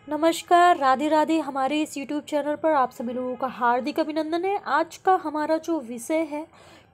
नमस्कार, राधे राधे। हमारे इस यूट्यूब चैनल पर आप सभी लोगों का हार्दिक अभिनंदन है। आज का हमारा जो विषय है,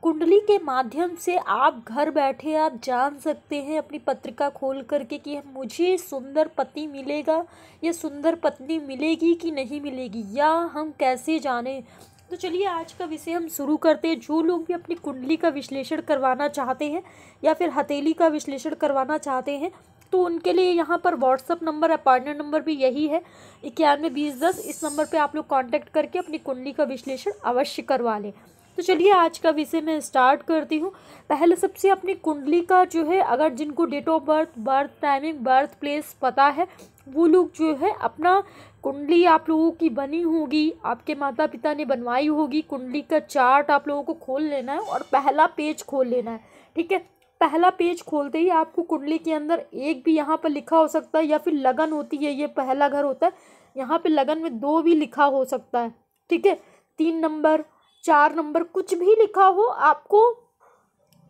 कुंडली के माध्यम से आप घर बैठे आप जान सकते हैं अपनी पत्रिका खोल करके कि मुझे सुंदर पति मिलेगा या सुंदर पत्नी मिलेगी कि नहीं मिलेगी, या हम कैसे जानें। तो चलिए आज का विषय हम शुरू करते हैं। जो लोग भी अपनी कुंडली का विश्लेषण करवाना चाहते हैं या फिर हथेली का विश्लेषण करवाना चाहते हैं तो उनके लिए यहाँ पर व्हाट्सअप नंबर, अपॉइंटमेंट नंबर भी यही है 912010। इस नंबर पे आप लोग कांटेक्ट करके अपनी कुंडली का विश्लेषण अवश्य करवा लें। तो चलिए आज का विषय मैं स्टार्ट करती हूँ। पहले सबसे अपनी कुंडली का जो है, अगर जिनको date of birth, birth timing, birth place पता है, वो लोग जो है अपना कुंडली आप लोगों की बनी होगी, आपके माता पिता ने बनवाई होगी। कुंडली का चार्ट आप लोगों को खोल लेना है और पहला पेज खोल लेना है। ठीक है, पहला पेज खोलते ही आपको कुंडली के अंदर एक भी यहाँ पर लिखा हो सकता है, या फिर लगन होती है, ये पहला घर होता है, यहाँ पे लगन में 2 भी लिखा हो सकता है। ठीक है, 3 नंबर, 4 नंबर, कुछ भी लिखा हो, आपको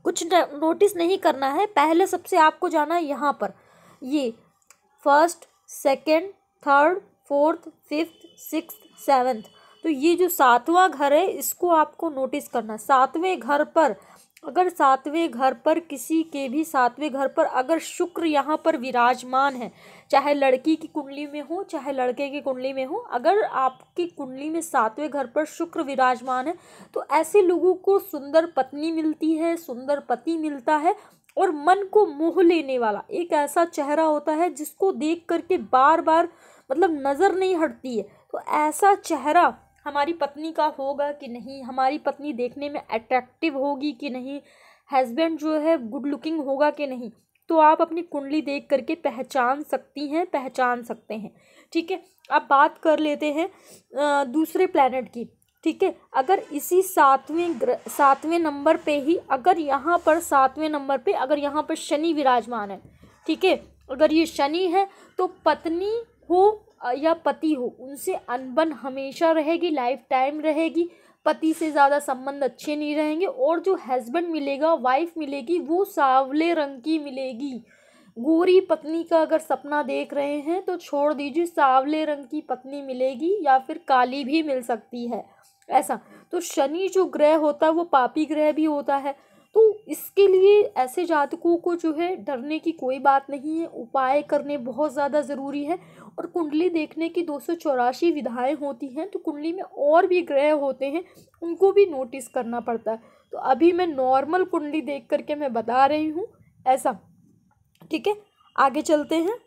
कुछ नोटिस नहीं करना है। पहले सबसे आपको जाना है यहाँ पर, ये first, second, third, fourth, fifth, sixth, seventh. तो ये जो 7वां घर है, इसको आपको नोटिस करना। 7वें घर पर, अगर 7वें घर पर किसी के भी 7वें घर पर अगर शुक्र यहाँ पर विराजमान है, चाहे लड़की की कुंडली में हो चाहे लड़के की कुंडली में हो, अगर आपकी कुंडली में 7वें घर पर शुक्र विराजमान है तो ऐसे लोगों को सुंदर पत्नी मिलती है, सुंदर पति मिलता है, और मन को मोह लेने वाला एक ऐसा चेहरा होता है जिसको देख करके बार बार मतलब नज़र नहीं हटती है। तो ऐसा चेहरा हमारी पत्नी का होगा कि नहीं, हमारी पत्नी देखने में अट्रैक्टिव होगी कि नहीं, हस्बैंड जो है गुड लुकिंग होगा कि नहीं, तो आप अपनी कुंडली देख करके पहचान सकती हैं, पहचान सकते हैं। ठीक है, अब बात कर लेते हैं दूसरे प्लैनेट की। ठीक है, अगर इसी 7वें नंबर पे ही, अगर यहाँ पर 7वें नंबर पे अगर यहाँ पर शनि विराजमान है, ठीक है, अगर ये शनि है तो पत्नी हो या पति हो, उनसे अनबन हमेशा रहेगी, लाइफ टाइम रहेगी। पति से ज़्यादा संबंध अच्छे नहीं रहेंगे, और जो हस्बैंड मिलेगा, वाइफ मिलेगी, वो सांवले रंग की मिलेगी। गोरी पत्नी का अगर सपना देख रहे हैं तो छोड़ दीजिए, सांवले रंग की पत्नी मिलेगी, या फिर काली भी मिल सकती है ऐसा। तो शनि जो ग्रह होता है वो पापी ग्रह भी होता है, तो इसके लिए ऐसे जातकों को जो है डरने की कोई बात नहीं है। उपाय करने बहुत ज़्यादा ज़रूरी है। और कुंडली देखने की 284 विधाएं होती हैं, तो कुंडली में और भी ग्रह होते हैं, उनको भी नोटिस करना पड़ता है। तो अभी मैं नॉर्मल कुंडली देख करके मैं बता रही हूँ ऐसा। ठीक है, आगे चलते हैं।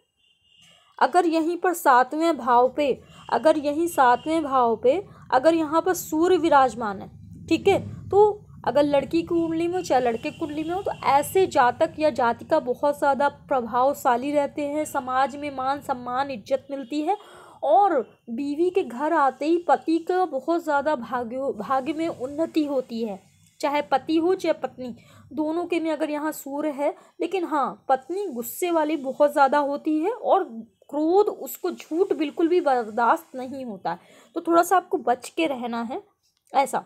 अगर यहीं पर 7वें भाव पे, अगर यहीं 7वें भाव पे अगर यहाँ पर सूर्य विराजमान है, ठीक है, तो अगर लड़की की कुंडली में हो चाहे लड़के की कुंडली में हो, तो ऐसे जातक या जातिका बहुत ज़्यादा प्रभावशाली रहते हैं, समाज में मान सम्मान इज्जत मिलती है, और बीवी के घर आते ही पति का बहुत ज़्यादा भाग्य में उन्नति होती है। चाहे पति हो चाहे पत्नी, दोनों के में अगर यहाँ सूर्य है। लेकिन हाँ, पत्नी गुस्से वाली बहुत ज़्यादा होती है, और क्रोध, उसको झूठ बिल्कुल भी बर्दाश्त नहीं होता है, तो थोड़ा सा आपको बच के रहना है ऐसा।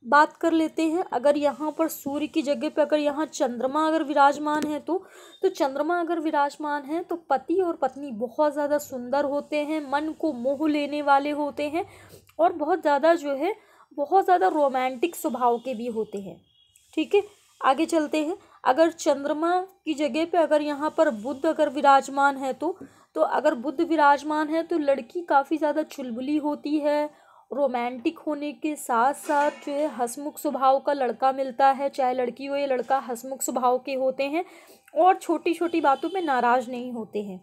बात कर लेते हैं, अगर यहाँ पर सूर्य की जगह पे अगर यहाँ चंद्रमा अगर विराजमान है तो चंद्रमा अगर विराजमान है तो पति और पत्नी बहुत ज़्यादा सुंदर होते हैं, मन को मोह लेने वाले होते हैं, और बहुत ज़्यादा जो है बहुत ज़्यादा रोमांटिक स्वभाव के भी होते हैं। ठीक है, आगे चलते हैं। अगर चंद्रमा की जगह पे अगर यहाँ पर बुध अगर विराजमान है तो अगर बुध विराजमान है तो लड़की काफ़ी ज़्यादा चुलबुली होती है, रोमांटिक होने के साथ साथ जो है हंसमुख स्वभाव का लड़का मिलता है, चाहे लड़की हो या लड़का हंसमुख स्वभाव के होते हैं, और छोटी छोटी बातों में नाराज़ नहीं होते हैं।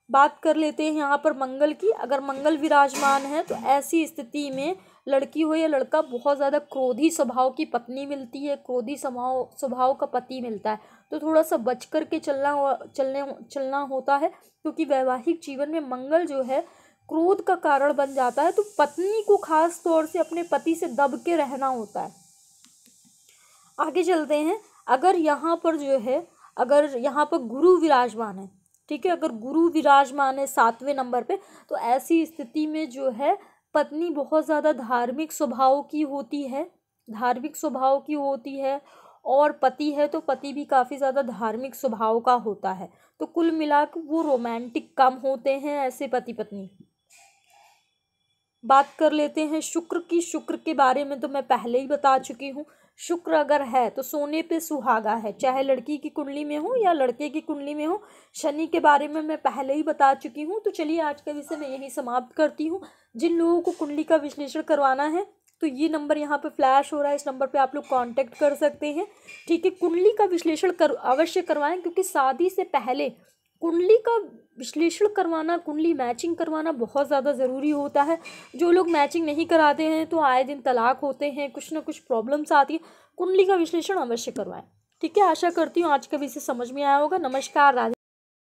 बात कर लेते हैं यहाँ पर मंगल की। अगर मंगल विराजमान है तो ऐसी स्थिति में लड़की हो या लड़का बहुत ज़्यादा क्रोधी स्वभाव की पत्नी मिलती है, क्रोधी स्वभाव का पति मिलता है, तो थोड़ा सा बच कर के चलना होता है, क्योंकि वैवाहिक जीवन में मंगल जो है क्रोध का कारण बन जाता है। तो पत्नी को खास तौर से अपने पति से दब के रहना होता है। आगे चलते हैं। अगर यहाँ पर जो है, अगर यहाँ पर गुरु विराजमान है, ठीक है, अगर गुरु विराजमान है 7वें नंबर पे, तो ऐसी स्थिति में जो है पत्नी बहुत ज़्यादा धार्मिक स्वभाव की होती है, धार्मिक स्वभाव की होती है, और पति है तो पति भी काफ़ी ज़्यादा धार्मिक स्वभाव का होता है। तो कुल मिलाकर वो रोमांटिक कम होते हैं ऐसे पति पत्नी। बात कर लेते हैं शुक्र की। शुक्र के बारे में तो मैं पहले ही बता चुकी हूँ। शुक्र अगर है तो सोने पे सुहागा है, चाहे लड़की की कुंडली में हो या लड़के की कुंडली में हो। शनि के बारे में मैं पहले ही बता चुकी हूँ। तो चलिए आज का विषय मैं यही समाप्त करती हूँ। जिन लोगों को कुंडली का विश्लेषण करवाना है तो ये नंबर यहाँ पे फ्लैश हो रहा है, इस नंबर पे आप लोग कांटेक्ट कर सकते हैं। ठीक है, कुंडली का विश्लेषण अवश्य करवाएं, क्योंकि शादी से पहले कुंडली का विश्लेषण करवाना, कुंडली मैचिंग करवाना बहुत ज़्यादा ज़रूरी होता है। जो लोग मैचिंग नहीं कराते हैं तो आए दिन तलाक होते हैं, कुछ ना कुछ प्रॉब्लम्स आती है। कुंडली का विश्लेषण अवश्य करवाएं। ठीक है, आशा करती हूँ आज का विषय समझ में आया होगा। नमस्कार, राधे।